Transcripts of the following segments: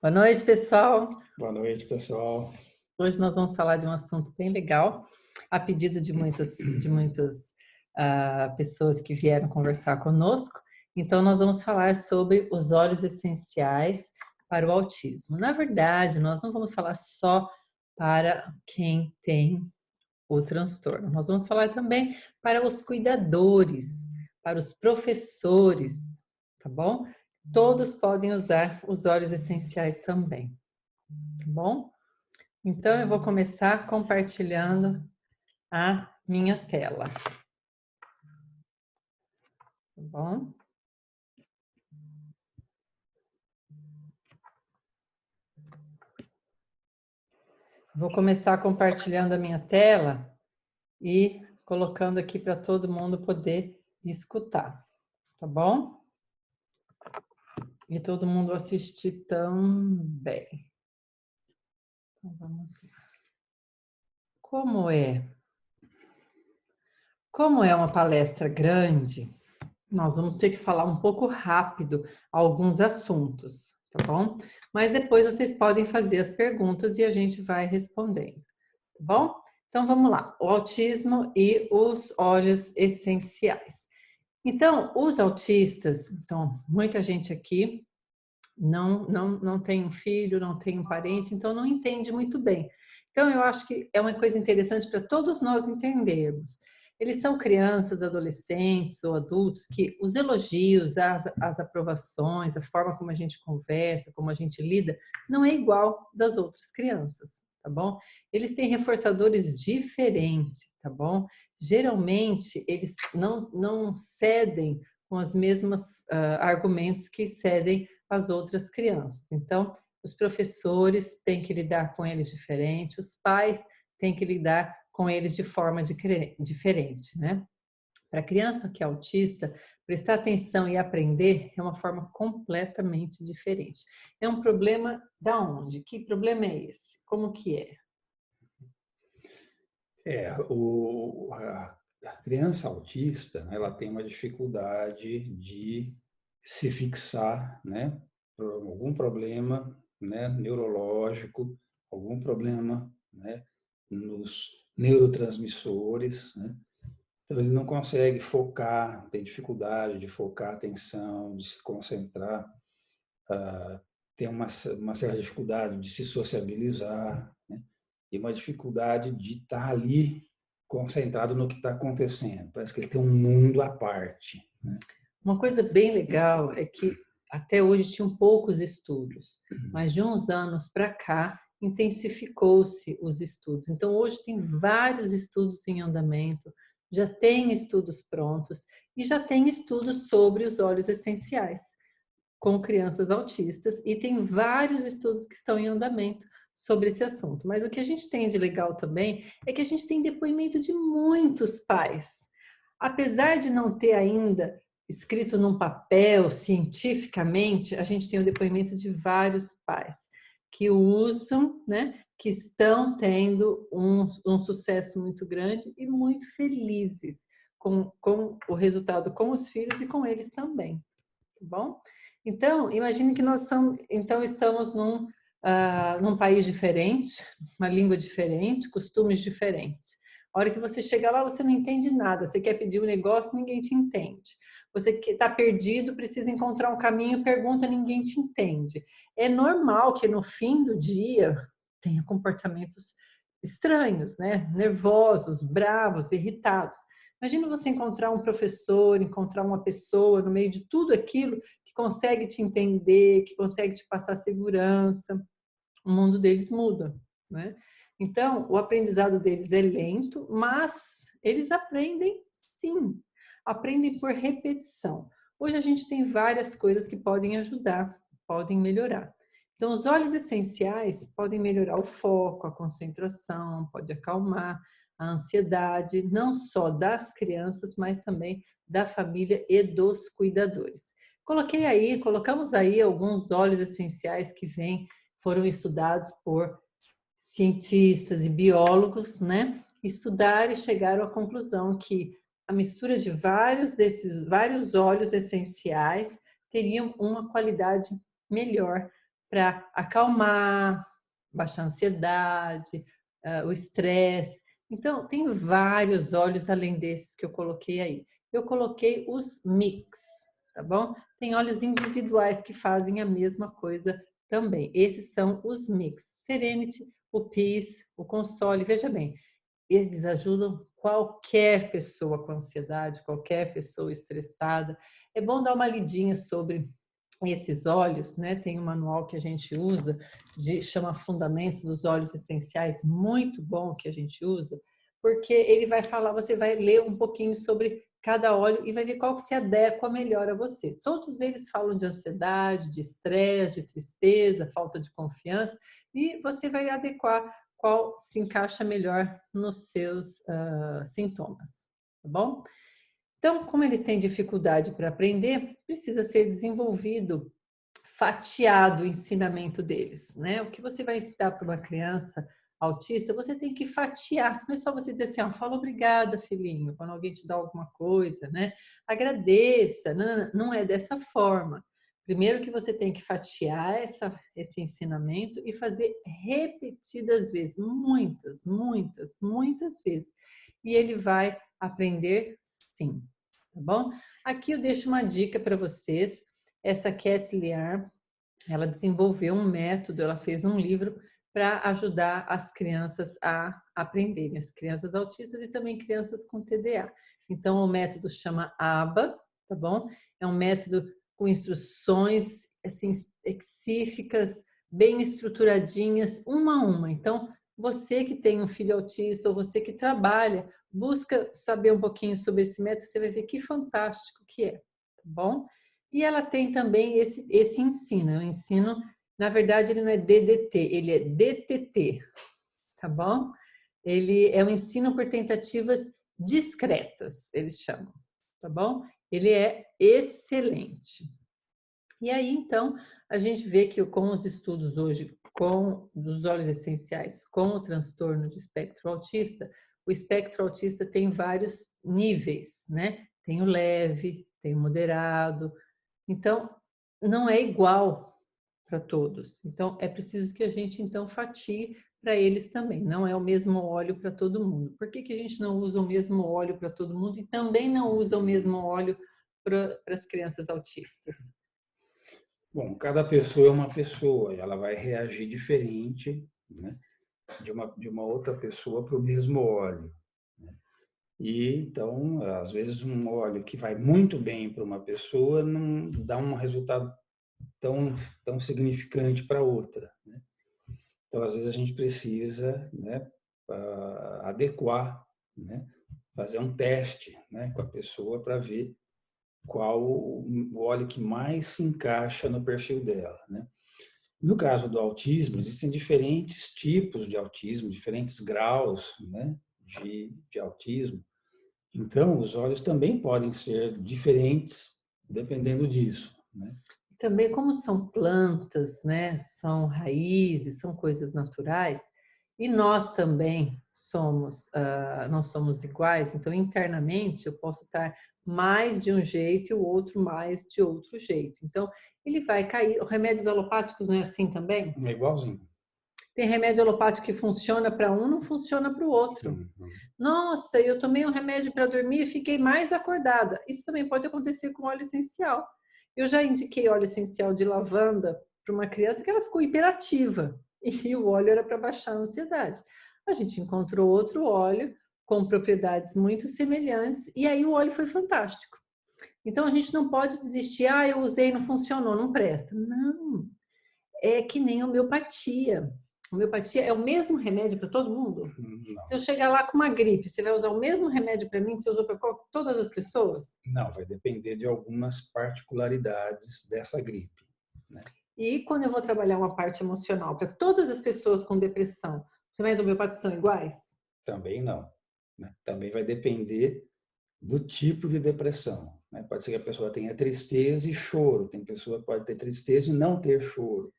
Boa noite, pessoal. Boa noite, pessoal. Hoje nós vamos falar de um assunto bem legal, a pedido de muitas pessoas que vieram conversar conosco. Então, nós vamos falar sobre os óleos essenciais para o autismo. Na verdade, nós não vamos falar só para quem tem o transtorno. Nós vamos falar também para os cuidadores, para os professores, tá bom? Todos podem usar os óleos essenciais também, tá bom? Então, eu vou começar compartilhando a minha tela, tá bom? Vou começar compartilhando a minha tela e colocando aqui para todo mundo poder escutar, tá bom? E todo mundo assistir também. Então, vamos lá. Como é uma palestra grande, nós vamos ter que falar um pouco rápido alguns assuntos, tá bom? Mas depois vocês podem fazer as perguntas e a gente vai respondendo, tá bom? Então vamos lá, o autismo e os óleos essenciais. Então, os autistas, então muita gente aqui não tem um filho, não tem um parente, então não entende muito bem. Então, eu acho que é uma coisa interessante para todos nós entendermos. Eles são crianças, adolescentes ou adultos que os elogios, as aprovações, a forma como a gente conversa, como a gente lida, não é igual das outras crianças, tá bom? Eles têm reforçadores diferentes, tá bom? Geralmente, eles não cedem com os mesmos argumentos que cedem as outras crianças. Então, os professores têm que lidar com eles diferente, os pais têm que lidar com eles de forma diferente, né? Para a criança que é autista, prestar atenção e aprender é uma forma completamente diferente. É um problema da onde? Que problema é esse? Como que é? A criança autista, né, ela tem uma dificuldade de se fixar, né, por algum problema, né, neurológico, algum problema, né, nos neurotransmissores, né? Então ele não consegue focar, tem dificuldade de focar a atenção, de se concentrar, tem uma certa dificuldade de se sociabilizar, né? E uma dificuldade de estar ali concentrado no que está acontecendo. Parece que ele tem um mundo à parte, né? Uma coisa bem legal é que até hoje tinham poucos estudos, mas de uns anos para cá intensificou-se os estudos. Então hoje tem vários estudos em andamento, já tem estudos prontos e já tem estudos sobre os óleos essenciais com crianças autistas e tem vários estudos que estão em andamento sobre esse assunto. Mas o que a gente tem de legal também é que a gente tem depoimento de muitos pais. Apesar de não ter ainda escrito num papel cientificamente, a gente tem o depoimento de vários pais que usam, né, que estão tendo um sucesso muito grande e muito felizes com o resultado com os filhos e com eles também, tá bom? Então, imagine que então estamos num país diferente, uma língua diferente, costumes diferentes. A hora que você chega lá, você não entende nada. Você quer pedir um negócio, ninguém te entende. Você que está perdido, precisa encontrar um caminho, pergunta, ninguém te entende. É normal que no fim do dia tenha comportamentos estranhos, né? Nervosos, bravos, irritados. Imagina você encontrar um professor, encontrar uma pessoa no meio de tudo aquilo que consegue te entender, que consegue te passar segurança. O mundo deles muda, né? Então, o aprendizado deles é lento, mas eles aprendem sim, aprendem por repetição. Hoje a gente tem várias coisas que podem ajudar, podem melhorar. Então, os óleos essenciais podem melhorar o foco, a concentração, pode acalmar a ansiedade, não só das crianças, mas também da família e dos cuidadores. Colocamos aí alguns óleos essenciais que foram estudados por cientistas e biólogos, né? Estudaram e chegaram à conclusão que a mistura de vários óleos essenciais teriam uma qualidade melhor para acalmar, baixar a ansiedade, o estresse. Então, tem vários óleos além desses que eu coloquei aí. Eu coloquei os mix, tá bom? Tem óleos individuais que fazem a mesma coisa também. Esses são os mix. Serenity, o Peace, o Console. Veja bem, eles ajudam qualquer pessoa com ansiedade, qualquer pessoa estressada. É bom dar uma lidinha sobre esses óleos, né? Tem um manual que a gente usa, chama Fundamentos dos Óleos Essenciais, muito bom que a gente usa, porque ele vai falar, você vai ler um pouquinho sobre cada óleo e vai ver qual que se adequa melhor a você. Todos eles falam de ansiedade, de estresse, de tristeza, falta de confiança, e você vai adequar qual se encaixa melhor nos seus sintomas, tá bom? Então, como eles têm dificuldade para aprender, precisa ser desenvolvido, fatiado o ensinamento deles, né? O que você vai ensinar para uma criança autista, você tem que fatiar. Não é só você dizer assim, ó, fala obrigada, filhinho, quando alguém te dá alguma coisa, né? Agradeça. Não, não é dessa forma. Primeiro que você tem que fatiar esse ensinamento e fazer repetidas vezes, muitas vezes. E ele vai aprender sim, tá bom? Aqui eu deixo uma dica para vocês. Essa Cat Liar, ela desenvolveu um método, ela fez um livro para ajudar as crianças a aprenderem, as crianças autistas e também crianças com TDA. Então, o método chama ABA, tá bom? É um método com instruções assim, específicas, bem estruturadinhas, uma a uma. Então, você que tem um filho autista ou você que trabalha, busca saber um pouquinho sobre esse método, você vai ver que fantástico que é, tá bom? E ela tem também esse ensino. O ensino, na verdade, ele não é DDT, ele é DTT, tá bom? Ele é um ensino por tentativas discretas, eles chamam, tá bom? Ele é excelente. E aí, então, a gente vê que com os estudos hoje dos óleos essenciais com o transtorno de espectro autista, o espectro autista tem vários níveis, né? Tem o leve, tem o moderado, então, não é igual para todos. Então, é preciso que a gente, então, fatie para eles também. Não é o mesmo óleo para todo mundo. Por que a gente não usa o mesmo óleo para todo mundo e também não usa o mesmo óleo para as crianças autistas? Bom, cada pessoa é uma pessoa, e ela vai reagir diferente, né, de uma outra pessoa para o mesmo óleo. Né? E então, às vezes, um óleo que vai muito bem para uma pessoa não dá um resultado tão significante para outra. Né? Então, às vezes, a gente precisa, né, adequar, né, fazer um teste, né, com a pessoa para ver qual o óleo que mais se encaixa no perfil dela. Né? No caso do autismo, existem diferentes tipos de autismo, diferentes graus, né, de autismo. Então, os óleos também podem ser diferentes dependendo disso. Né? Também, como são plantas, né? São raízes, são coisas naturais, e nós também não somos iguais, então internamente eu posso estar mais de um jeito e o outro mais de outro jeito. Então, ele vai cair. Os remédios alopáticos não é assim também? É igualzinho. Tem remédio alopático que funciona para um, não funciona para o outro. Nossa, eu tomei um remédio para dormir e fiquei mais acordada. Isso também pode acontecer com óleo essencial. Eu já indiquei óleo essencial de lavanda para uma criança que ela ficou hiperativa e o óleo era para baixar a ansiedade. A gente encontrou outro óleo com propriedades muito semelhantes e aí o óleo foi fantástico. Então a gente não pode desistir, eu usei e não funcionou, não presta. Não, é que nem homeopatia. Homeopatia é o mesmo remédio para todo mundo? Não. Se eu chegar lá com uma gripe, você vai usar o mesmo remédio para mim que você usou para todas as pessoas? Não, vai depender de algumas particularidades dessa gripe. Né? E quando eu vou trabalhar uma parte emocional para todas as pessoas com depressão, os remédios homeopáticos são iguais? Também não. Né? Também vai depender do tipo de depressão. Né? Pode ser que a pessoa tenha tristeza e choro. Tem pessoa que pode ter tristeza e não ter choro.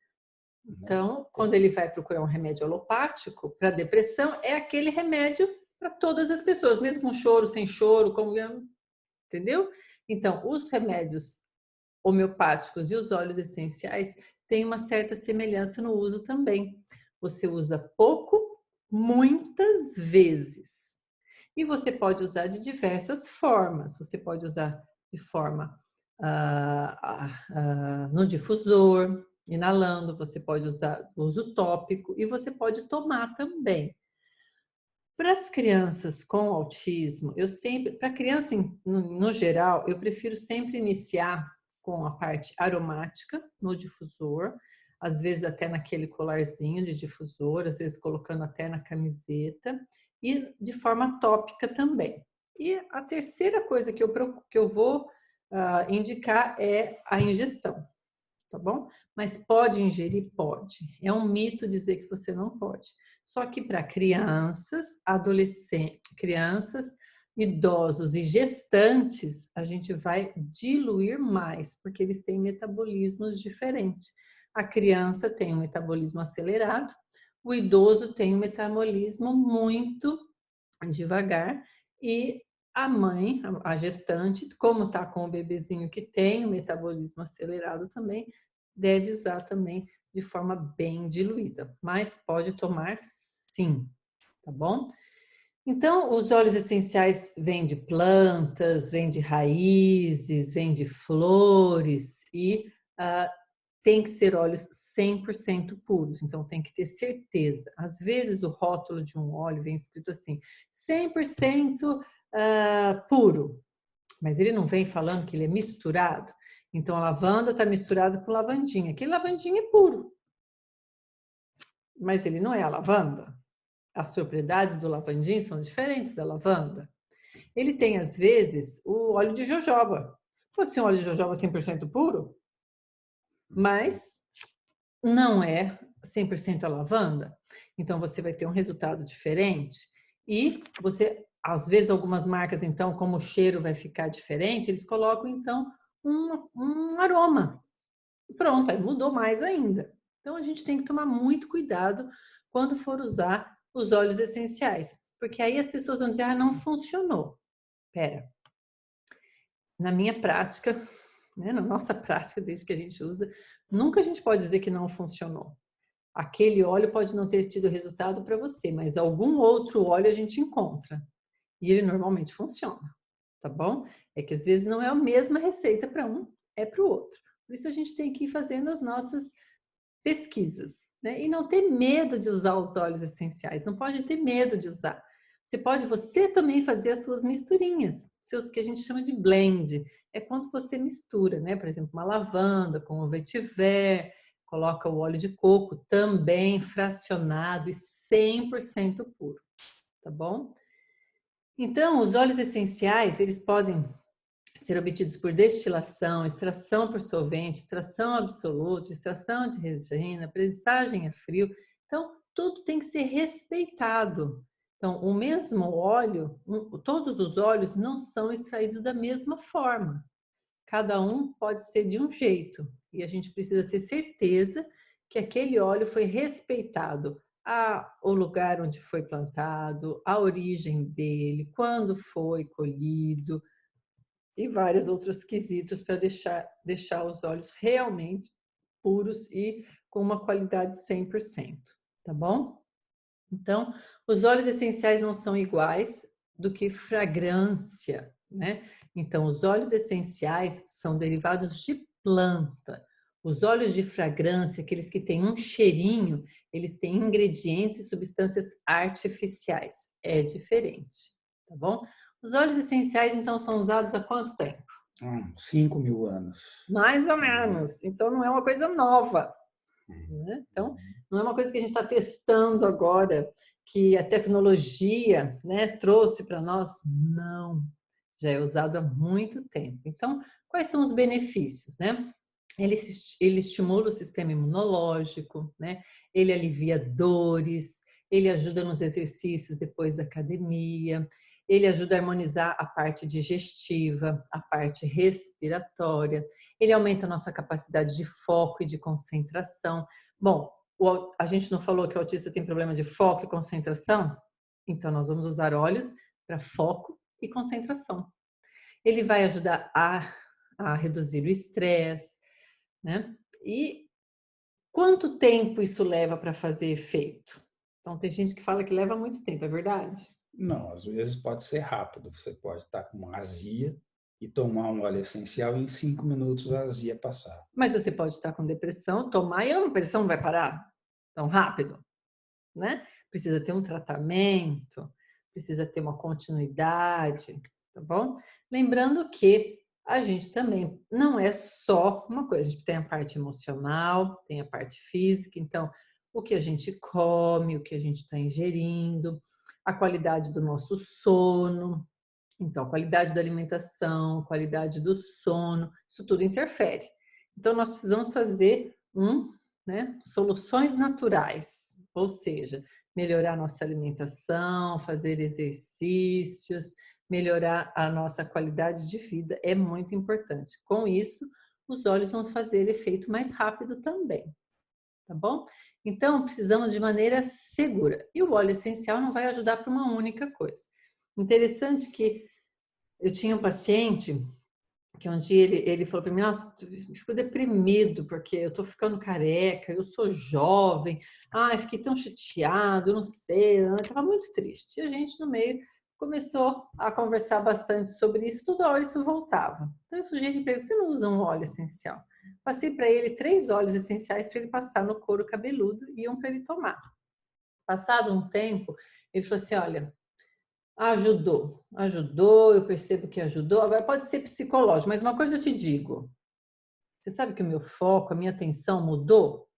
Então, quando ele vai procurar um remédio alopático para depressão, é aquele remédio para todas as pessoas, mesmo com choro, sem choro, entendeu? Então, os remédios homeopáticos e os óleos essenciais tem uma certa semelhança no uso também. Você usa pouco, muitas vezes. E você pode usar de diversas formas. Você pode usar de forma no difusor, inalando, você pode usar uso tópico e você pode tomar também. Para as crianças com autismo, para criança no geral, eu prefiro sempre iniciar com a parte aromática no difusor, às vezes até naquele colarzinho de difusor, às vezes colocando até na camiseta, e de forma tópica também. E a terceira coisa que eu vou indicar é a ingestão, tá bom? Mas pode ingerir? Pode. É um mito dizer que você não pode. Só que para crianças, adolescentes, crianças, idosos e gestantes, a gente vai diluir mais, porque eles têm metabolismos diferentes. A criança tem um metabolismo acelerado, o idoso tem um metabolismo muito devagar e a mãe, a gestante, como está com o bebezinho que tem o metabolismo acelerado também, deve usar também de forma bem diluída, mas pode tomar sim, tá bom? Então, os óleos essenciais vêm de plantas, vêm de raízes, vêm de flores e tem que ser óleos 100% puros, então tem que ter certeza. Às vezes o rótulo de um óleo vem escrito assim, 100% puro, mas ele não vem falando que ele é misturado. Então a lavanda está misturada com lavandinha. Aquele lavandinha é puro, mas ele não é a lavanda. As propriedades do lavandinho são diferentes da lavanda. Ele tem, às vezes, o óleo de jojoba. Pode ser um óleo de jojoba 100% puro, mas não é 100% a lavanda. Então, você vai ter um resultado diferente. E você, às vezes, algumas marcas, então, como o cheiro vai ficar diferente, eles colocam, então, um aroma. Pronto, aí mudou mais ainda. Então, a gente tem que tomar muito cuidado quando for usar os óleos essenciais. Porque aí as pessoas vão dizer, não funcionou. Pera, na minha prática, né, na nossa prática, desde que a gente usa, nunca a gente pode dizer que não funcionou. Aquele óleo pode não ter tido resultado para você, mas algum outro óleo a gente encontra. E ele normalmente funciona, tá bom? É que às vezes não é a mesma receita para um, é para o outro. Por isso a gente tem que ir fazendo as nossas pesquisas, né? E não ter medo de usar os óleos essenciais, não pode ter medo de usar. Você também fazer as suas misturinhas, seus que a gente chama de blend. É quando você mistura, né? Por exemplo, uma lavanda com o vetiver, coloca o óleo de coco também fracionado e 100% puro, tá bom? Então, os óleos essenciais, eles podem ser obtidos por destilação, extração por solvente, extração absoluta, extração de resina, prensagem a frio. Então, tudo tem que ser respeitado. Então, o mesmo óleo, todos os óleos não são extraídos da mesma forma. Cada um pode ser de um jeito. E a gente precisa ter certeza que aquele óleo foi respeitado o lugar onde foi plantado, a origem dele, quando foi colhido, e vários outros quesitos para deixar os óleos realmente puros e com uma qualidade 100%, tá bom? Então, os óleos essenciais não são iguais do que fragrância, né? Então, os óleos essenciais são derivados de planta. Os óleos de fragrância, aqueles que têm um cheirinho, eles têm ingredientes e substâncias artificiais. É diferente, tá bom? Os óleos essenciais, então, são usados há quanto tempo? 5.000 anos. Mais ou menos. Então, não é uma coisa nova, né? Então, não é uma coisa que a gente está testando agora, que a tecnologia, né, trouxe para nós. Não, já é usado há muito tempo. Então, quais são os benefícios, né? Ele estimula o sistema imunológico, né? Ele alivia dores, ele ajuda nos exercícios depois da academia, ele ajuda a harmonizar a parte digestiva, a parte respiratória, ele aumenta a nossa capacidade de foco e de concentração. Bom, a gente não falou que o autista tem problema de foco e concentração? Então, nós vamos usar óleos para foco e concentração. Ele vai ajudar a reduzir o estresse, né? E Quanto tempo isso leva para fazer efeito? Então, tem gente que fala que leva muito tempo, é verdade? Não, às vezes pode ser rápido. Você pode estar com uma azia e tomar um óleo essencial e em 5 minutos a azia passar. Mas você pode estar com depressão, tomar e a depressão não vai parar tão rápido, né? Precisa ter um tratamento, precisa ter uma continuidade, tá bom? Lembrando que a gente também não é só uma coisa, a gente tem a parte emocional, tem a parte física, então o que a gente come, o que a gente está ingerindo, a qualidade do nosso sono, então a qualidade da alimentação, qualidade do sono, isso tudo interfere. Então nós precisamos fazer soluções naturais, ou seja, melhorar nossa alimentação, fazer exercícios, melhorar a nossa qualidade de vida é muito importante. Com isso, os óleos vão fazer efeito mais rápido também, tá bom? Então, precisamos de maneira segura. E o óleo essencial não vai ajudar para uma única coisa. Interessante que eu tinha um paciente que um dia ele falou para mim, nossa, eu fico deprimido porque eu tô ficando careca, eu sou jovem, ai, fiquei tão chateado, não sei, eu estava muito triste. E a gente no meio começou a conversar bastante sobre isso, toda hora isso voltava. Então eu sugeri para ele, você não usa um óleo essencial? Passei para ele 3 óleos essenciais para ele passar no couro cabeludo e um para ele tomar. Passado um tempo, ele falou assim, olha, ajudou, eu percebo que ajudou. Agora pode ser psicológico, mas uma coisa eu te digo. Você sabe que o meu foco, a minha atenção mudou?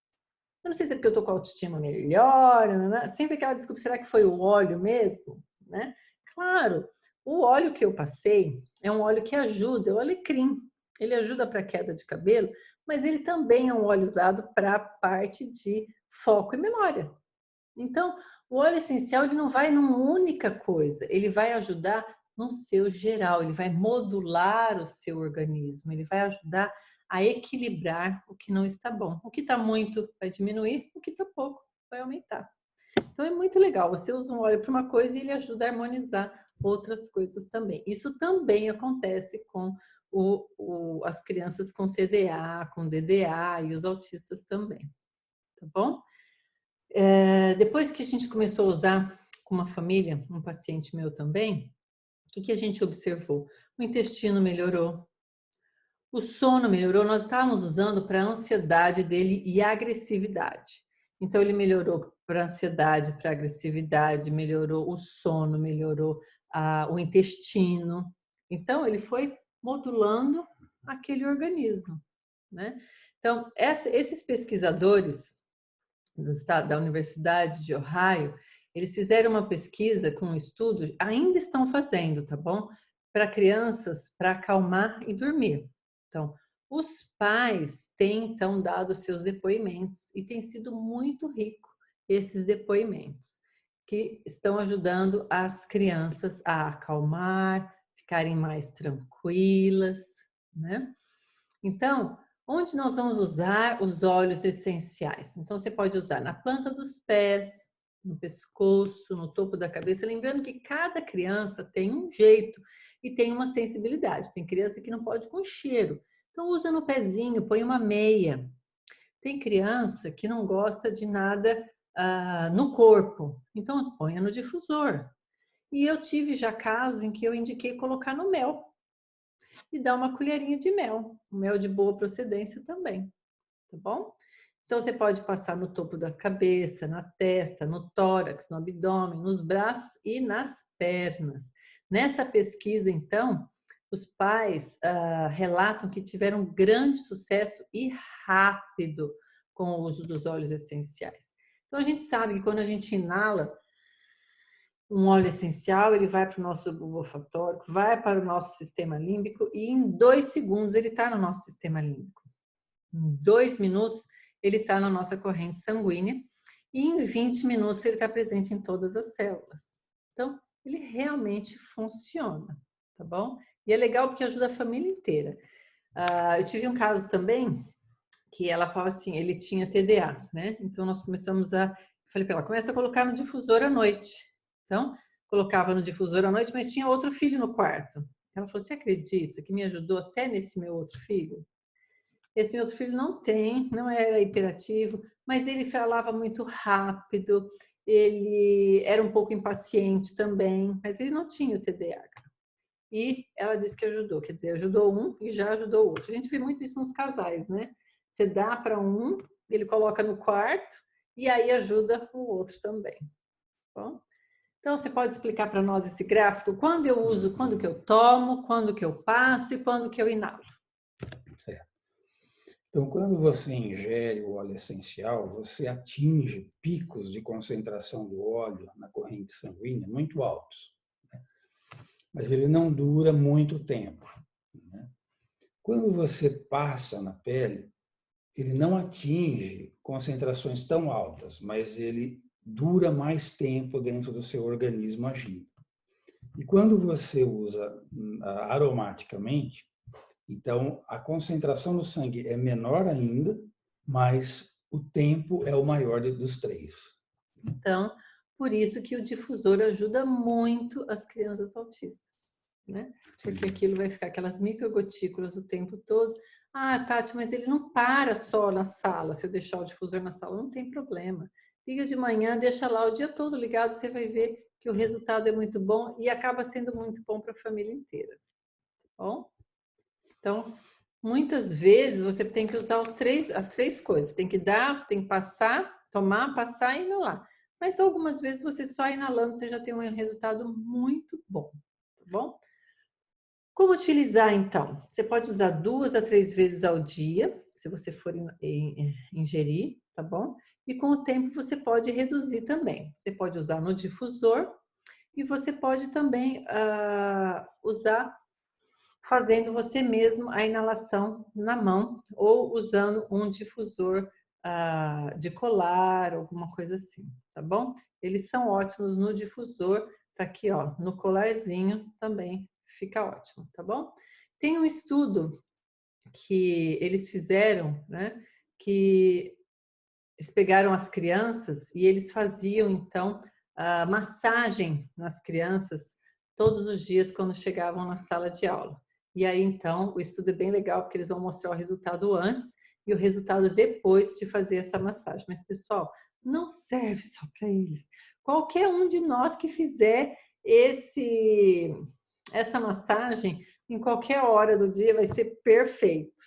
Eu não sei se é porque eu tô com a autoestima melhor, né? Sempre aquela desculpa, será que foi o óleo mesmo? Né? Claro, o óleo que eu passei é um óleo que ajuda, é o alecrim. Ele ajuda para queda de cabelo, mas ele também é um óleo usado para a parte de foco e memória. Então, o óleo essencial ele não vai numa única coisa, ele vai ajudar no seu geral, ele vai modular o seu organismo, ele vai ajudar a equilibrar o que não está bom. O que está muito vai diminuir, o que está pouco vai aumentar. Então é muito legal, você usa um óleo para uma coisa e ele ajuda a harmonizar outras coisas também. Isso também acontece com as crianças com TDA, com DDA e os autistas também, tá bom? Depois que a gente começou a usar com uma família, um paciente meu também, o que a gente observou? O intestino melhorou, o sono melhorou, nós estávamos usando para a ansiedade dele e a agressividade. Então, ele melhorou para a ansiedade, para a agressividade, melhorou o sono, melhorou o intestino. Então, ele foi modulando aquele organismo, né? Então, esses pesquisadores da Universidade de Ohio, eles fizeram uma pesquisa com um estudo, ainda estão fazendo, tá bom? Para crianças, para acalmar e dormir. Então, os pais têm então dado seus depoimentos e tem sido muito rico esses depoimentos, que estão ajudando as crianças a acalmar, ficarem mais tranquilas, né? Então, onde nós vamos usar os óleos essenciais? Então, você pode usar na planta dos pés, no pescoço, no topo da cabeça. Lembrando que cada criança tem um jeito e tem uma sensibilidade. Tem criança que não pode com cheiro. Então, usa no pezinho, põe uma meia. Tem criança que não gosta de nada no corpo. Então, ponha no difusor. E eu tive já casos em que eu indiquei colocar no mel e dar uma colherinha de mel, mel de boa procedência também, tá bom? Então você pode passar no topo da cabeça, na testa, no tórax, no abdômen, nos braços e nas pernas. Nessa pesquisa, então, os pais relatam que tiveram grande sucesso e rápido com o uso dos óleos essenciais. Então a gente sabe que quando a gente inala um óleo essencial, ele vai para o nosso bulbo olfatório, vai para o nosso sistema límbico e em 2 segundos ele está no nosso sistema límbico. Em 2 minutos ele está na nossa corrente sanguínea e em 20 minutos ele está presente em todas as células. Então, ele realmente funciona, tá bom? E é legal porque ajuda a família inteira. Eu tive um caso também que ela falava assim, ele tinha TDA, né? Então nós começamos falei para ela, começa a colocar no difusor à noite. Então, colocava no difusor à noite, mas tinha outro filho no quarto. Ela falou, você acredita que me ajudou até nesse meu outro filho? Esse meu outro filho não tem, não era hiperativo, mas ele falava muito rápido, ele era um pouco impaciente também, mas ele não tinha o TDAH. E ela disse que ajudou, quer dizer, ajudou um e já ajudou o outro. A gente vê muito isso nos casais, né? Você dá para um, ele coloca no quarto e aí ajuda o outro também. Bom, então você pode explicar para nós esse gráfico? Quando eu uso, quando que eu tomo, quando que eu passo e quando que eu inalo? Certo. Então, quando você ingere o óleo essencial, você atinge picos de concentração do óleo na corrente sanguínea muito altos, né? Mas ele não dura muito tempo, né? Quando você passa na pele, ele não atinge concentrações tão altas, mas ele dura mais tempo dentro do seu organismo agindo. E quando você usa aromaticamente, então a concentração no sangue é menor ainda, mas o tempo é o maior dos três. Então, por isso que o difusor ajuda muito as crianças autistas, né? Porque aquilo vai ficar aquelas microgotículas o tempo todo. Ah, Tati, mas ele não para só na sala. Se eu deixar o difusor na sala, não tem problema. Liga de manhã, deixa lá o dia todo ligado, você vai ver que o resultado é muito bom e acaba sendo muito bom para a família inteira. Tá bom? Então, muitas vezes você tem que usar as três coisas. Tem que dar, você tem que passar, tomar, passar e inalar. Mas algumas vezes você só inalando, você já tem um resultado muito bom, tá bom? Como utilizar então? Você pode usar 2 a 3 vezes ao dia, se você for ingerir, tá bom? E com o tempo você pode reduzir também. Você pode usar no difusor e você pode também usar fazendo você mesmo a inalação na mão ou usando um difusor de colar, alguma coisa assim, tá bom? Eles são ótimos no difusor, tá aqui, ó, no colarzinho também fica ótimo, tá bom? Tem um estudo que eles fizeram, né, que eles pegaram as crianças e eles faziam, então, a massagem nas crianças todos os dias quando chegavam na sala de aula. E aí, então, o estudo é bem legal, porque eles vão mostrar o resultado antes e o resultado depois de fazer essa massagem. Mas, pessoal, não serve só para eles. Qualquer um de nós que fizer essa massagem em qualquer hora do dia vai ser perfeito,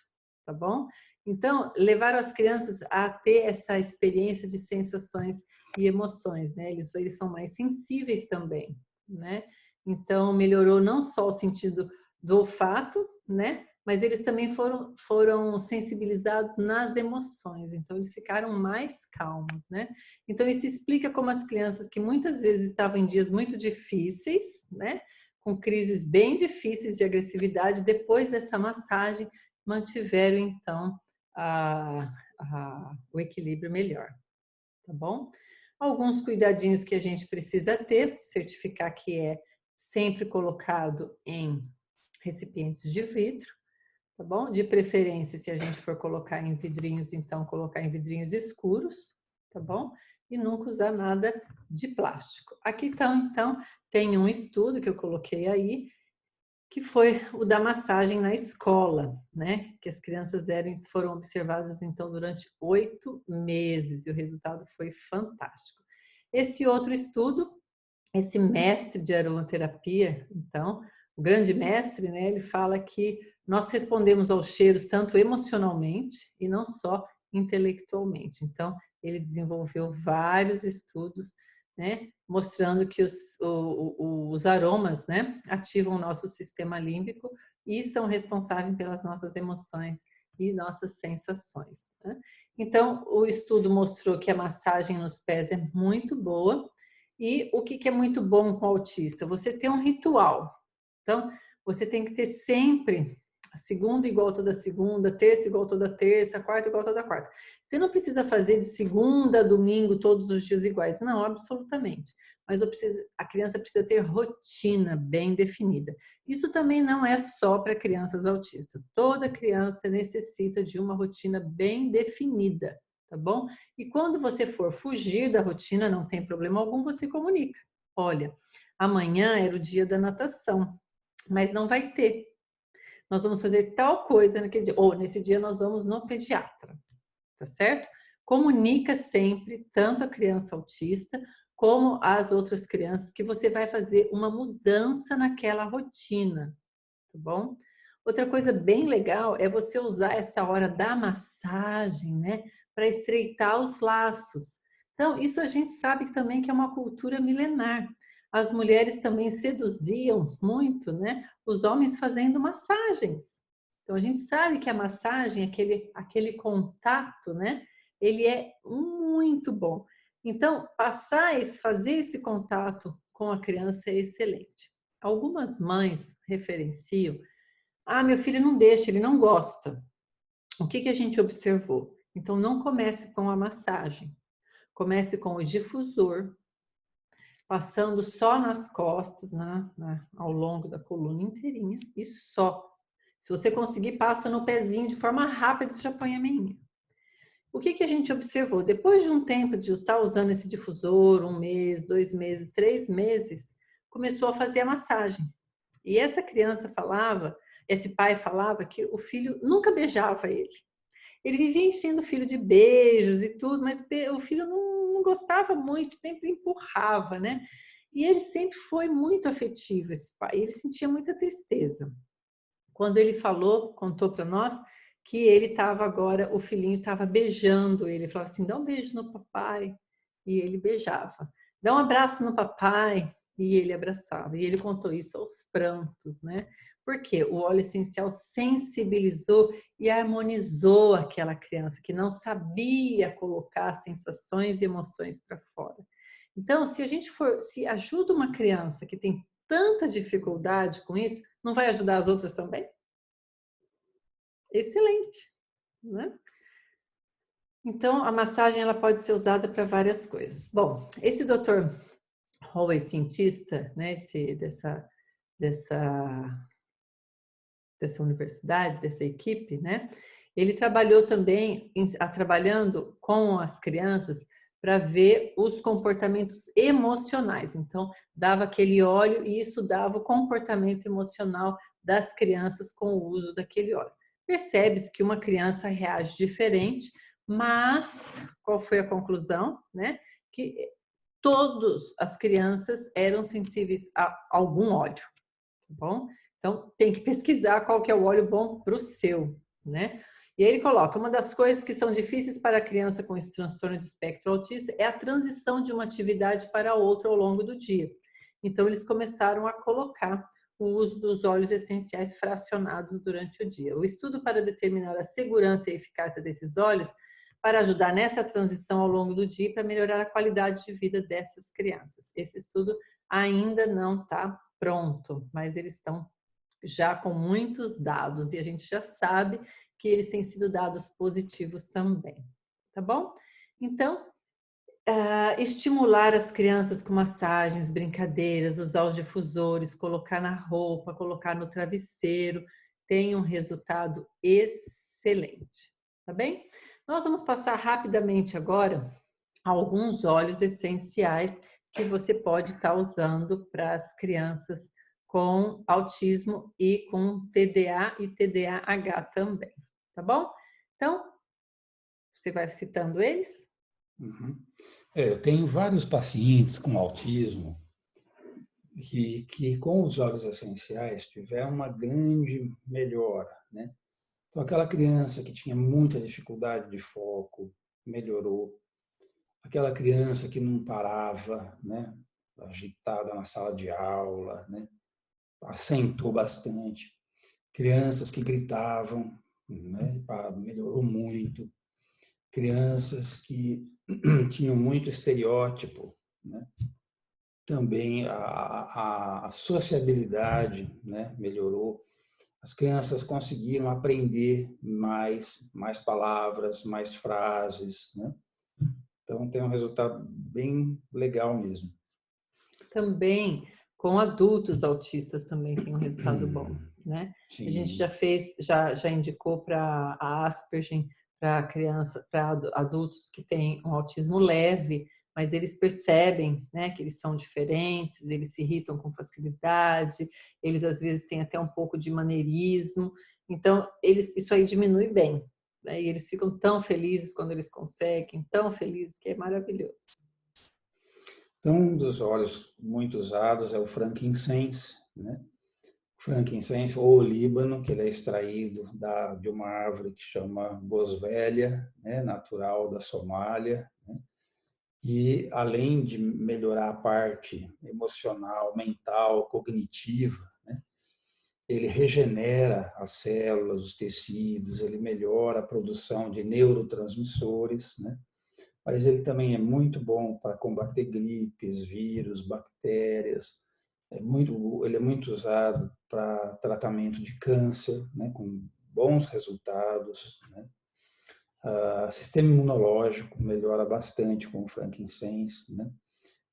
tá bom? Então, levaram as crianças a ter essa experiência de sensações e emoções, né? Eles são mais sensíveis também, né? Então, melhorou não só o sentido do olfato, né? Mas eles também foram sensibilizados nas emoções, então eles ficaram mais calmos, né? Então, isso explica como as crianças que muitas vezes estavam em dias muito difíceis, né? Com crises bem difíceis de agressividade, depois dessa massagem, mantiveram, então, o equilíbrio melhor, tá bom? Alguns cuidadinhos que a gente precisa ter, certificar que é sempre colocado em recipientes de vidro, tá bom? De preferência, se a gente for colocar em vidrinhos, então colocar em vidrinhos escuros, tá bom? E nunca usar nada de plástico. Aqui então, tem um estudo que eu coloquei aí, que foi o da massagem na escola, né? Que as crianças foram observadas então durante 8 meses e o resultado foi fantástico. Esse outro estudo, esse mestre de aromaterapia, então, o grande mestre, né? Ele fala que nós respondemos aos cheiros tanto emocionalmente e não só intelectualmente. Então, ele desenvolveu vários estudos, né, mostrando que os aromas, né, ativam o nosso sistema límbico e são responsáveis pelas nossas emoções e nossas sensações, né? Então, o estudo mostrou que a massagem nos pés é muito boa. E o que é muito bom com o autista? Você ter um ritual. Então, você tem que ter sempre a segunda igual toda segunda, terça igual toda terça, quarta igual toda quarta. Você não precisa fazer de segunda a domingo todos os dias iguais, não, absolutamente. Mas a criança precisa ter rotina bem definida. Isso também não é só para crianças autistas. Toda criança necessita de uma rotina bem definida, tá bom? E quando você for fugir da rotina, não tem problema algum, você comunica. Olha, amanhã era o dia da natação, mas não vai ter. nós vamos fazer tal coisa naquele dia, ou nesse dia nós vamos no pediatra, tá certo? Comunica sempre, tanto a criança autista, como as outras crianças, que você vai fazer uma mudança naquela rotina, tá bom? Outra coisa bem legal é você usar essa hora da massagem, né, para estreitar os laços. Então, isso a gente sabe também que é uma cultura milenar. As mulheres também seduziam muito, né, os homens fazendo massagens. Então, a gente sabe que a massagem, aquele contato, né, ele é muito bom. Então, fazer esse contato com a criança é excelente. Algumas mães referenciam: ah, meu filho não deixa, ele não gosta. O que a gente observou? Então, não comece com a massagem. Comece com o difusor, passando só nas costas, ao longo da coluna inteirinha, e só. Se você conseguir, passa no pezinho de forma rápida e já põe a meinha. O que a gente observou? Depois de um tempo de estar usando esse difusor, 1 mês, 2 meses, 3 meses, começou a fazer a massagem. E essa criança falava, esse pai falava que o filho nunca beijava ele. Ele vivia enchendo o filho de beijos e tudo, mas o filho não gostava muito, sempre empurrava, né? E ele sempre foi muito afetivo, esse pai. Ele sentia muita tristeza. Quando ele contou para nós que ele estava agora, o filhinho estava beijando ele. Ele falava assim: dá um beijo no papai. E ele beijava. Dá um abraço no papai. E ele abraçava. E ele contou isso aos prantos, né? Porque o óleo essencial sensibilizou e harmonizou aquela criança que não sabia colocar sensações e emoções para fora. Então, se ajuda uma criança que tem tanta dificuldade com isso, não vai ajudar as outras também? Excelente, né? Então, a massagem ela pode ser usada para várias coisas. Bom, esse Dr. Howe, cientista, né, dessa universidade, dessa equipe, né? Ele trabalhou também, trabalhando com as crianças para ver os comportamentos emocionais. Então, dava aquele óleo e estudava o comportamento emocional das crianças com o uso daquele óleo. Percebe-se que uma criança reage diferente, mas qual foi a conclusão, né? Que todas as crianças eram sensíveis a algum óleo, tá bom? Então, tem que pesquisar qual que é o óleo bom para o seu, né? E aí ele coloca, uma das coisas que são difíceis para a criança com esse transtorno de espectro autista é a transição de uma atividade para outra ao longo do dia. Então, eles começaram a colocar o uso dos óleos essenciais fracionados durante o dia. O estudo para determinar a segurança e eficácia desses óleos para ajudar nessa transição ao longo do dia para melhorar a qualidade de vida dessas crianças. Esse estudo ainda não está pronto, mas eles estão já com muitos dados e a gente já sabe que eles têm sido dados positivos também, tá bom? Então, estimular as crianças com massagens, brincadeiras, usar os difusores, colocar na roupa, colocar no travesseiro, tem um resultado excelente, tá bem? Nós vamos passar rapidamente agora alguns óleos essenciais que você pode estar usando para as crianças com autismo e com TDA e TDAH também, tá bom? Então, você vai citando eles? Uhum. Eu tenho vários pacientes com autismo que com os óleos essenciais tiveram uma grande melhora, né? Então, aquela criança que tinha muita dificuldade de foco, melhorou. Aquela criança que não parava, né? Agitada na sala de aula, né? Assentou bastante. Crianças que gritavam, né? Melhorou muito. Crianças que tinham muito estereótipo, né? Também a sociabilidade, né? Melhorou. As crianças conseguiram aprender mais palavras, mais frases, né? Então tem um resultado bem legal mesmo. Também com adultos autistas também tem um resultado bom, né? Sim. A gente já indicou para a Asperger, para criança, para adultos que têm um autismo leve, mas eles percebem, né, que eles são diferentes, eles se irritam com facilidade, eles às vezes têm até um pouco de maneirismo, então isso aí diminui bem, né, e eles ficam tão felizes quando eles conseguem, tão felizes que é maravilhoso. Então, um dos óleos muito usados é o frankincense, né? Frankincense ou olíbano, que ele é extraído de uma árvore que chama boswellia, né? Natural da Somália, né? E além de melhorar a parte emocional, mental, cognitiva, né? Ele regenera as células, os tecidos, ele melhora a produção de neurotransmissores, né? Mas ele também é muito bom para combater gripes, vírus, bactérias. Ele é muito usado para tratamento de câncer, né, com bons resultados, né? Sistema imunológico melhora bastante com o frankincense, né?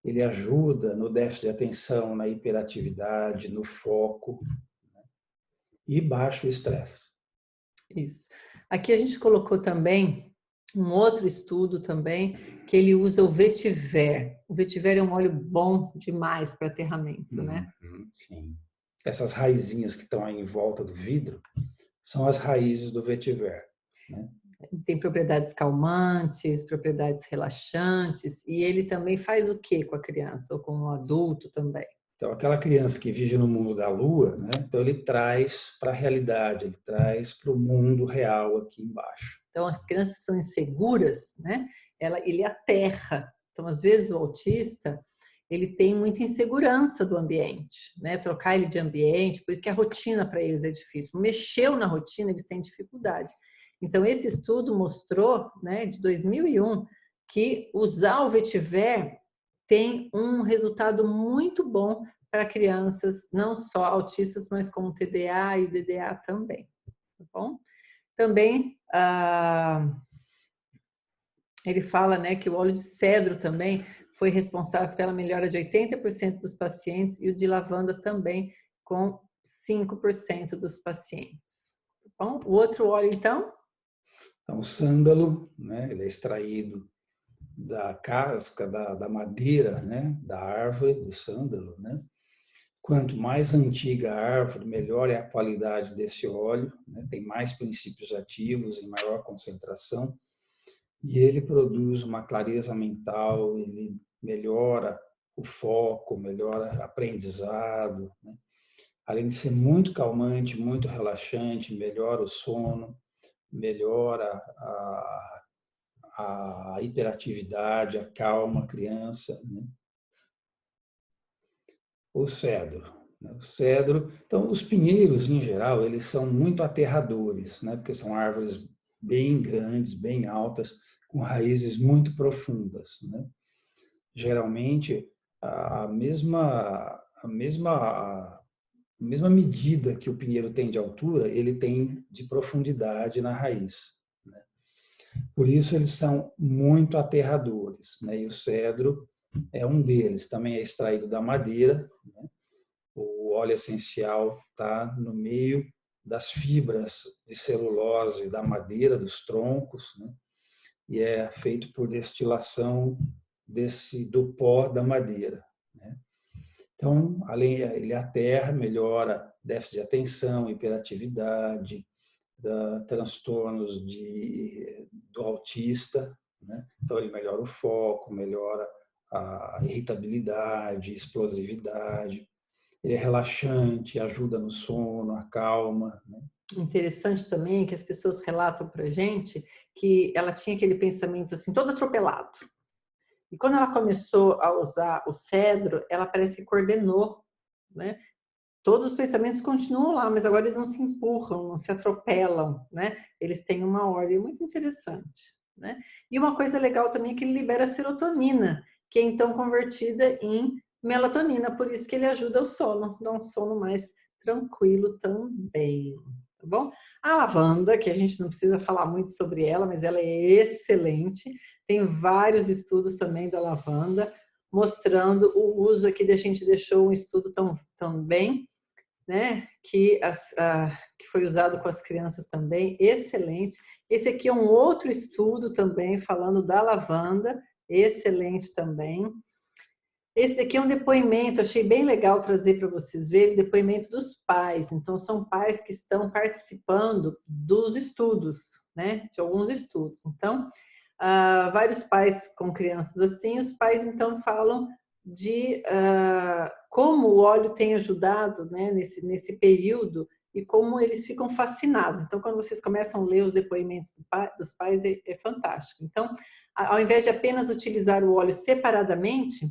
Ele ajuda no déficit de atenção, na hiperatividade, no foco, né? E baixo estresse. Isso. Aqui a gente colocou também um outro estudo também, que ele usa o vetiver. O vetiver é um óleo bom demais para aterramento, né? Sim. Essas raizinhas que estão aí em volta do vidro são as raízes do vetiver, né? Tem propriedades calmantes, propriedades relaxantes, e ele também faz o que com a criança ou com o adulto também? Então, aquela criança que vive no mundo da lua, né? Então ele traz para a realidade, ele traz para o mundo real aqui embaixo. Então, as crianças que são inseguras, né? Ele aterra. Então, às vezes, o autista, ele tem muita insegurança do ambiente, né? Trocar ele de ambiente, por isso que a rotina para eles é difícil. Mexeu na rotina, eles têm dificuldade. Então, esse estudo mostrou, né, de 2001, que usar o vetiver tem um resultado muito bom para crianças, não só autistas, mas como TDA e DDA também, tá bom? Também, ele fala, né, que o óleo de cedro também foi responsável pela melhora de 80% dos pacientes e o de lavanda também com 5% dos pacientes. Tá bom? O outro óleo, então? Então, o sândalo, né? Ele é extraído da casca, da madeira, né? Da árvore do sândalo, né? Quanto mais antiga a árvore, melhor é a qualidade desse óleo, né? Tem mais princípios ativos em maior concentração e ele produz uma clareza mental, ele melhora o foco, melhora aprendizado, né? Além de ser muito calmante, muito relaxante, melhora o sono, melhora a hiperatividade, acalma a criança, né? O cedro, né? O cedro, então os pinheiros em geral, eles são muito aterradores, né? Porque são árvores bem grandes, bem altas, com raízes muito profundas, né? Geralmente a mesma a mesma a mesma medida que o pinheiro tem de altura, ele tem de profundidade na raiz, né? Por isso eles são muito aterradores, né? E o cedro é um deles. Também é extraído da madeira, né? O óleo essencial está no meio das fibras de celulose da madeira, dos troncos, né? E é feito por destilação do pó da madeira, né? Então, além ele aterra, melhora déficit de atenção, hiperatividade, transtornos do autista, né? Então ele melhora o foco, melhora a irritabilidade, explosividade. Ele é relaxante, ajuda no sono, acalma, né? Interessante também que as pessoas relatam para gente que ela tinha aquele pensamento assim todo atropelado. E quando ela começou a usar o cedro, ela parece que coordenou, né? Todos os pensamentos continuam lá, mas agora eles não se empurram, não se atropelam, né? Eles têm uma ordem muito interessante, né? E uma coisa legal também é que ele libera serotonina, que é então convertida em melatonina, por isso que ele ajuda o sono, dá um sono mais tranquilo também, tá bom? A lavanda, que a gente não precisa falar muito sobre ela, mas ela é excelente. Tem vários estudos também da lavanda mostrando o uso aqui, a gente deixou um estudo também, né, que foi usado com as crianças também, excelente. Esse aqui é um outro estudo também falando da lavanda, excelente também. Esse aqui é um depoimento, achei bem legal trazer para vocês verem, depoimento dos pais. Então, são pais que estão participando dos estudos, né? De alguns estudos. Então, vários pais com crianças assim, os pais então falam de como o óleo tem ajudado, né, nesse período e como eles ficam fascinados. Então, quando vocês começam a ler os depoimentos dos pais, é fantástico. Então, ao invés de apenas utilizar o óleo separadamente,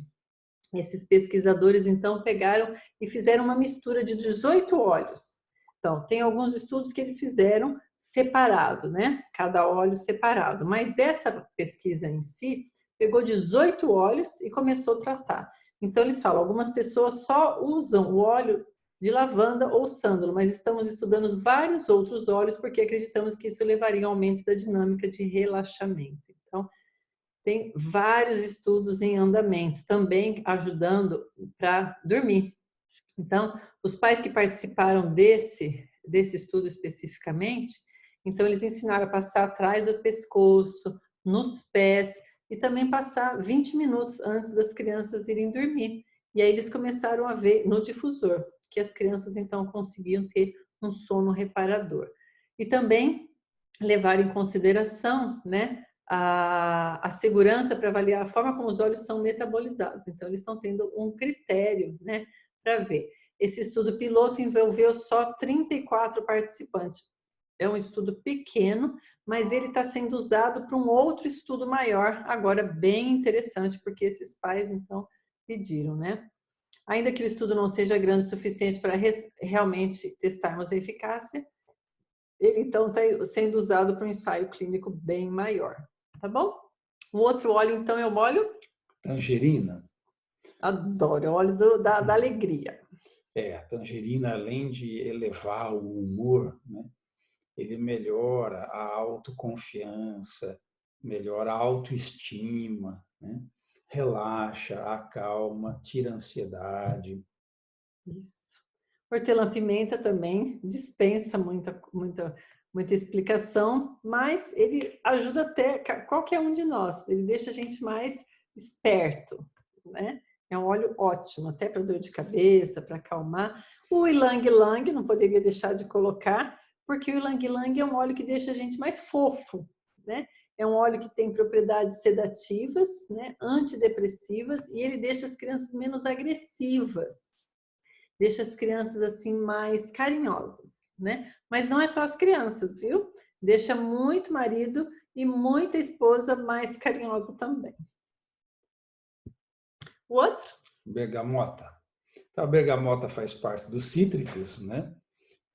esses pesquisadores, então, pegaram e fizeram uma mistura de 18 óleos. Então, tem alguns estudos que eles fizeram separado, né? Cada óleo separado. Mas essa pesquisa em si pegou 18 óleos e começou a tratar. Então, eles falam, algumas pessoas só usam o óleo de lavanda ou sândalo, mas estamos estudando vários outros óleos porque acreditamos que isso levaria ao aumento da dinâmica de relaxamento. Então, tem vários estudos em andamento, também ajudando para dormir. Então, os pais que participaram desse estudo especificamente, então eles ensinaram a passar atrás do pescoço, nos pés, e também passar 20 minutos antes das crianças irem dormir. E aí eles começaram a ver no difusor que as crianças então conseguiam ter um sono reparador. E também levar em consideração, né, a segurança para avaliar a forma como os óleos são metabolizados. Então, eles estão tendo um critério, né, para ver. Esse estudo piloto envolveu só 34 participantes. É um estudo pequeno, mas ele está sendo usado para um outro estudo maior, agora bem interessante, porque esses pais, então, pediram, né? Ainda que o estudo não seja grande o suficiente para realmente testarmos a eficácia, ele, então, está sendo usado para um ensaio clínico bem maior. Tá bom? Um outro óleo, então, é o óleo? Tangerina. Adoro, é o óleo da alegria. A tangerina, além de elevar o humor, né, ele melhora a autoconfiança, melhora a autoestima, né, relaxa, acalma, tira a ansiedade. Isso. Hortelã-pimenta também dispensa muita explicação, mas ele ajuda até qualquer um de nós. Ele deixa a gente mais esperto, né? É um óleo ótimo, até para dor de cabeça, para acalmar. O ylang-ylang, não poderia deixar de colocar, porque o ylang-ylang é um óleo que deixa a gente mais fofo, né? É um óleo que tem propriedades sedativas, né? Antidepressivas, e ele deixa as crianças menos agressivas. Deixa as crianças assim mais carinhosas, né? Mas não é só as crianças, viu? Deixa muito marido e muita esposa mais carinhosa também. O outro? Bergamota. Então, a bergamota faz parte dos cítricos, né?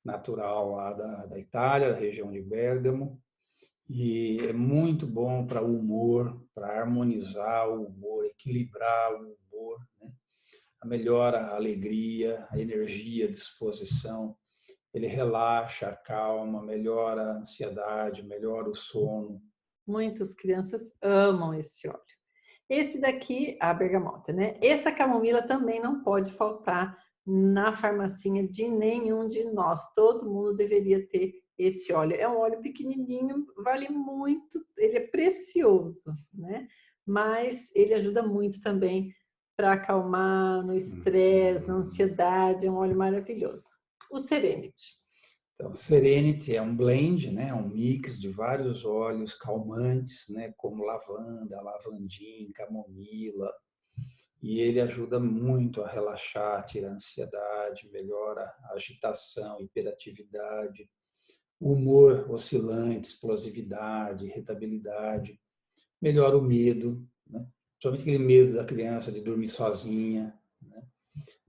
Natural lá da Itália, da região de Bérgamo. E é muito bom para o humor, para harmonizar o humor, equilibrar o humor, né? Melhora a alegria, a energia, a disposição. Ele relaxa, acalma, melhora a ansiedade, melhora o sono. Muitas crianças amam esse óleo. Esse daqui, a bergamota, né? Essa camomila também não pode faltar na farmacinha de nenhum de nós. Todo mundo deveria ter esse óleo. É um óleo pequenininho, vale muito, ele é precioso, né? Mas ele ajuda muito também para acalmar no estresse, na ansiedade. É um óleo maravilhoso. O Serenity. Então, Serenity é um blend, né? Um mix de vários óleos calmantes, né? Como lavanda, lavandim, camomila. E ele ajuda muito a relaxar, tira a ansiedade, melhora a agitação, hiperatividade, o humor oscilante, explosividade, irritabilidade, melhora o medo, né? Principalmente aquele medo da criança de dormir sozinha, né?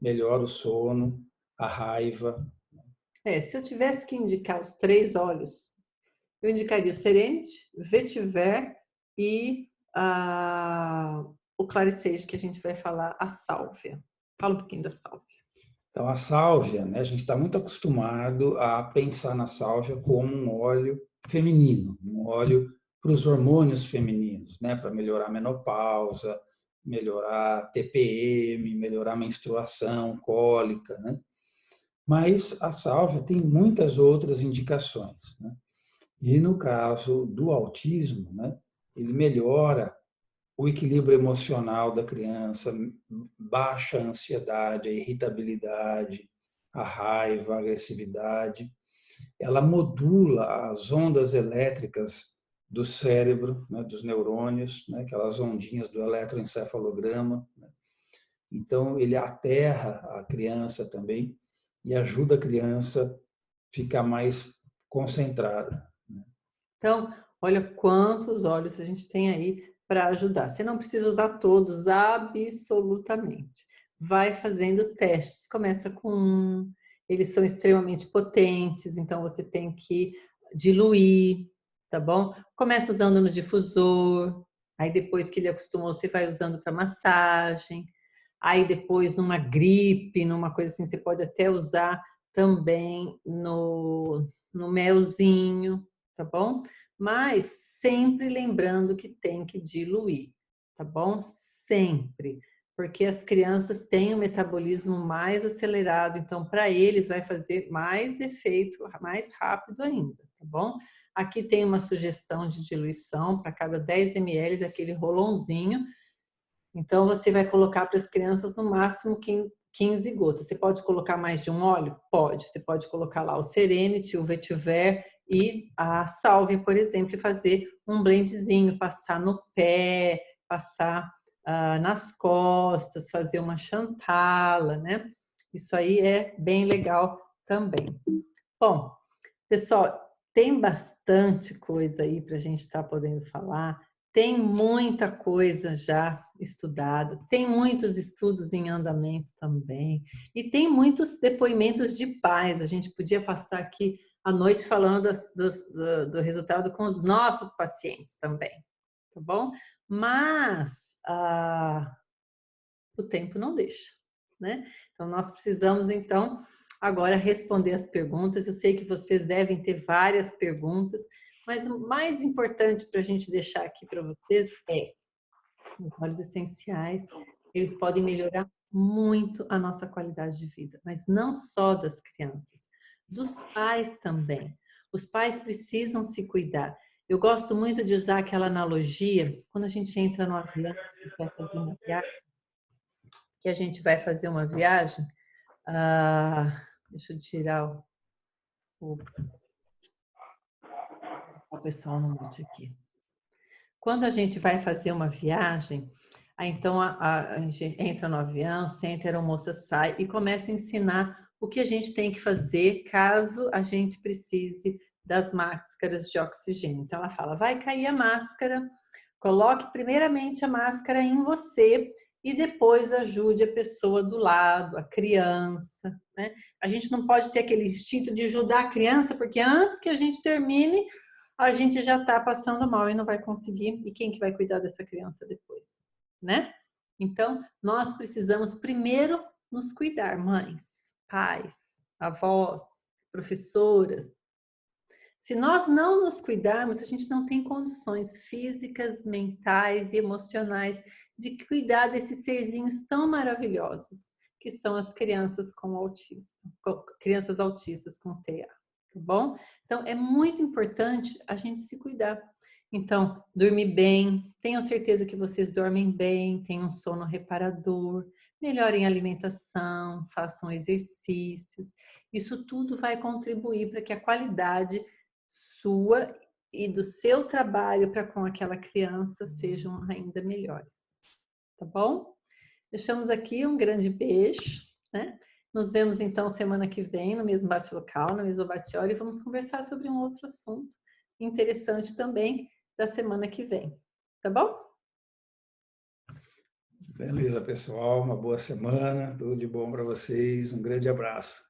Melhora o sono, a raiva. Se eu tivesse que indicar os 3 óleos, eu indicaria o Serenity, Vetiver e o Clarisage, que a gente vai falar, a sálvia. Fala um pouquinho da sálvia. Então, a sálvia, né, a gente está muito acostumado a pensar na sálvia como um óleo feminino, um óleo para os hormônios femininos, né, para melhorar a menopausa, melhorar a TPM, melhorar a menstruação, cólica, né? Mas a sálvia tem muitas outras indicações, né? E no caso do autismo, né, ele melhora o equilíbrio emocional da criança, baixa a ansiedade, a irritabilidade, a raiva, a agressividade. Ela modula as ondas elétricas do cérebro, né, dos neurônios, né, aquelas ondinhas do eletroencefalograma. Né? Então, ele aterra a criança também e ajuda a criança a ficar mais concentrada. Né? Então, olha quantos olhos a gente tem aí para ajudar. Você não precisa usar todos, absolutamente. Vai fazendo testes. Começa com um, eles são extremamente potentes, então você tem que diluir, tá bom? Começa usando no difusor, aí depois que ele acostumou, você vai usando para massagem. Aí depois numa gripe, numa coisa assim, você pode até usar também no melzinho, tá bom? Mas sempre lembrando que tem que diluir, tá bom? Sempre, porque as crianças têm um metabolismo mais acelerado, então para eles vai fazer mais efeito, mais rápido ainda, tá bom? Aqui tem uma sugestão de diluição para cada 10 ml, aquele rolãozinho. Então você vai colocar para as crianças no máximo 15 gotas. Você pode colocar mais de um óleo? Pode. Você pode colocar lá o Serenity, o Vetiver e a Salvia, por exemplo, e fazer um blendzinho, passar no pé, passar nas costas, fazer uma chantala, né? Isso aí é bem legal também. Bom, pessoal, tem bastante coisa aí para a gente estar podendo falar. Tem muita coisa já estudada, tem muitos estudos em andamento também, e tem muitos depoimentos de pais. A gente podia passar aqui a noite falando do resultado com os nossos pacientes também, tá bom? Mas o tempo não deixa, né? Então, nós precisamos, então, agora responder as perguntas. Eu sei que vocês devem ter várias perguntas, mas o mais importante para a gente deixar aqui para vocês é os óleos essenciais, eles podem melhorar muito a nossa qualidade de vida, mas não só das crianças, dos pais também. Os pais precisam se cuidar. Eu gosto muito de usar aquela analogia, quando a gente entra no avião, vai fazer uma viagem, que a gente vai fazer uma viagem. Deixa eu tirar o pessoal no mute aqui. Quando a gente vai fazer uma viagem, aí então a gente entra no avião, senta, a aeromoça sai e começa a ensinar o que a gente tem que fazer caso a gente precise das máscaras de oxigênio. Então ela fala, vai cair a máscara, coloque primeiramente a máscara em você e depois ajude a pessoa do lado, a criança, né? A gente não pode ter aquele instinto de ajudar a criança, porque antes que a gente termine, a gente já está passando mal e não vai conseguir. E quem que vai cuidar dessa criança depois, né? Então, nós precisamos primeiro nos cuidar, mães, pais, avós, professoras. Se nós não nos cuidarmos, a gente não tem condições físicas, mentais e emocionais de cuidar desses serzinhos tão maravilhosos que são as crianças com autismo, crianças autistas com TEA, tá bom? Então é muito importante a gente se cuidar. Então, dormir bem, tenham certeza que vocês dormem bem, tenham um sono reparador, melhorem a alimentação, façam exercícios. Isso tudo vai contribuir para que a qualidade sua e do seu trabalho para com aquela criança sejam ainda melhores, tá bom? Deixamos aqui um grande beijo, né? Nos vemos então semana que vem no mesmo bate-local, no mesmo bate-hora, e vamos conversar sobre um outro assunto interessante também da semana que vem, tá bom? Beleza, pessoal. Uma boa semana. Tudo de bom para vocês. Um grande abraço.